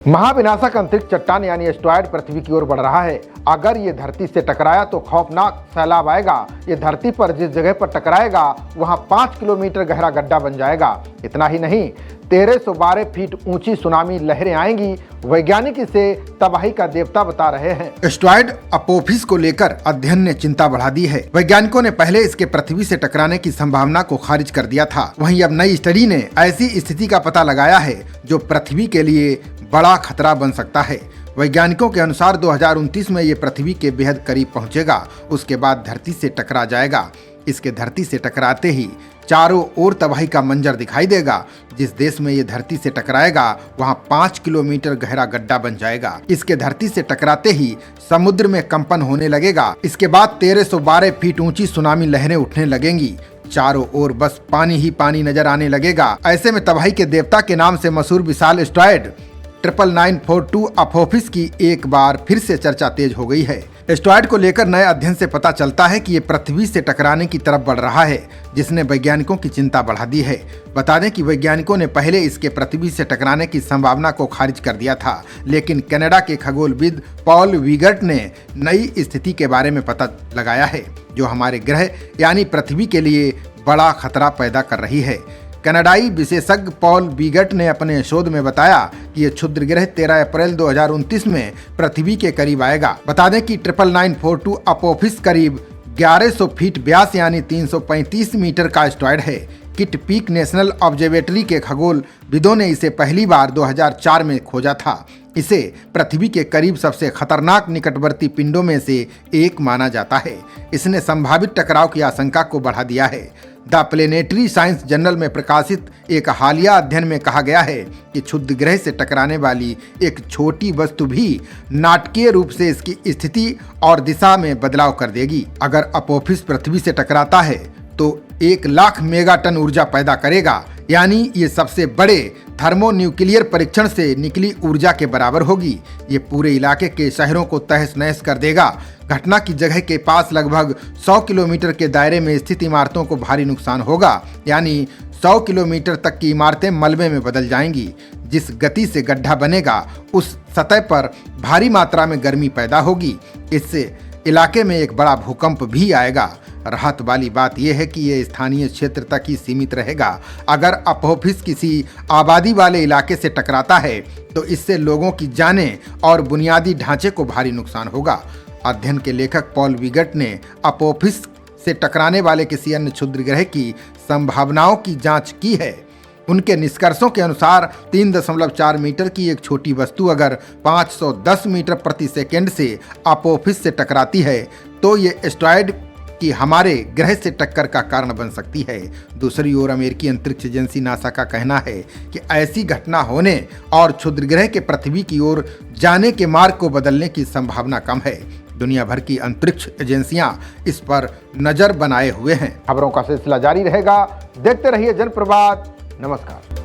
महाविनाशक अंतरिक्ष चट्टान यानी एस्टेरॉयड पृथ्वी की ओर बढ़ रहा है। अगर ये धरती से टकराया तो खौफनाक सैलाब आएगा। ये धरती पर जिस जगह पर टकराएगा वहां 5 किलोमीटर गहरा गड्ढा बन जाएगा। इतना ही नहीं, 1312 फीट ऊंची सुनामी लहरें आएंगी। वैज्ञानिक इसे तबाही का देवता बता रहे हैं। एस्टेरॉयड अपोफिस को लेकर अध्ययन ने चिंता बढ़ा दी है। वैज्ञानिकों ने पहले इसके पृथ्वी से टकराने की संभावना को खारिज कर दिया था। वहीं अब नई स्टडी ने ऐसी स्थिति का पता लगाया है जो पृथ्वी के लिए बड़ा खतरा बन सकता है। वैज्ञानिकों के अनुसार 2029 में ये पृथ्वी के बेहद करीब पहुंचेगा। उसके बाद धरती से टकरा जाएगा। इसके धरती से टकराते ही चारों ओर तबाही का मंजर दिखाई देगा। जिस देश में ये धरती से टकराएगा वहां 5 किलोमीटर गहरा गड्ढा बन जाएगा। इसके धरती से टकराते ही समुद्र में कंपन होने लगेगा। इसके बाद 1312 फीट ऊंची सुनामी लहरें उठने लगेंगी। चारों ओर बस पानी ही पानी नजर आने लगेगा। ऐसे में तबाही के देवता के नाम से मशहूर विशाल एस्टेरॉयड 99942 अपोफिस की एक बार फिर से चर्चा तेज हो गई है। एस्टेरॉयड को लेकर नए अध्ययन से पता चलता है कि ये पृथ्वी से टकराने की तरफ बढ़ रहा है, जिसने वैज्ञानिकों की चिंता बढ़ा दी है। बता दें कि वैज्ञानिकों ने पहले इसके पृथ्वी से टकराने की संभावना को खारिज कर दिया था, लेकिन कनाडा के खगोलविद पॉल विगर्ट ने नई स्थिति के बारे में पता लगाया है, जो हमारे ग्रह यानी पृथ्वी के लिए बड़ा खतरा पैदा कर रही है। कनाडाई विशेषज्ञ पॉल विगर्ट ने अपने शोध में बताया कि ये क्षुद्र ग्रह 13 अप्रैल 2029 में पृथ्वी के करीब आएगा। बता दें कि 99942 अपोफिस करीब 1100 फीट व्यास यानी 335 मीटर का एस्टेरॉयड है। किट पीक नेशनल ऑब्जर्वेटरी के खगोलविदों ने इसे पहली बार 2004 में खोजा था। इसे पृथ्वी के करीब सबसे खतरनाक निकटवर्ती पिंडों में से एक माना जाता है। इसने संभावित टकराव की आशंका को बढ़ा दिया है। द प्लेनेटरी साइंस जर्नल में प्रकाशित एक हालिया अध्ययन में कहा गया है कि क्षुद्र ग्रह से टकराने वाली एक छोटी वस्तु भी नाटकीय रूप से इसकी स्थिति और दिशा में बदलाव कर देगी। अगर अपोफिस पृथ्वी से टकराता है तो 1 लाख मेगाटन ऊर्जा पैदा करेगा, यानी ये सबसे बड़े थर्मोन्यूक्लियर परीक्षण से निकली ऊर्जा के बराबर होगी। ये पूरे इलाके के शहरों को तहस नहस कर देगा। घटना की जगह के पास लगभग 100 किलोमीटर के दायरे में स्थित इमारतों को भारी नुकसान होगा, यानी 100 किलोमीटर तक की इमारतें मलबे में बदल जाएंगी। जिस गति से गड्ढा बनेगा उस सतह पर भारी मात्रा में गर्मी पैदा होगी। इससे इलाके में एक बड़ा भूकंप भी आएगा। राहत वाली बात यह है कि यह स्थानीय क्षेत्र तक ही सीमित रहेगा। अगर अपोफिस किसी आबादी वाले इलाके से टकराता है तो इससे लोगों की जानें और बुनियादी ढांचे को भारी नुकसान होगा। अध्ययन के लेखक पॉल विगर्ट ने अपोफिस से टकराने वाले किसी अन्य क्षुद्र ग्रह की संभावनाओं की जांच की है। उनके निष्कर्षों के अनुसार 3.4 मीटर की एक छोटी वस्तु अगर 510 मीटर प्रति सेकेंड से अपोफिस से टकराती है तो ये एस्टेरॉयड कि हमारे ग्रह से टक्कर का कारण बन सकती है। दूसरी ओर अमेरिकी अंतरिक्ष एजेंसी नासा का कहना है कि ऐसी घटना होने और क्षुद्र ग्रह के पृथ्वी की ओर जाने के मार्ग को बदलने की संभावना कम है। दुनिया भर की अंतरिक्ष एजेंसियां इस पर नजर बनाए हुए हैं। खबरों का सिलसिला जारी रहेगा। देखते रहिए जनप्रवाद। नमस्कार।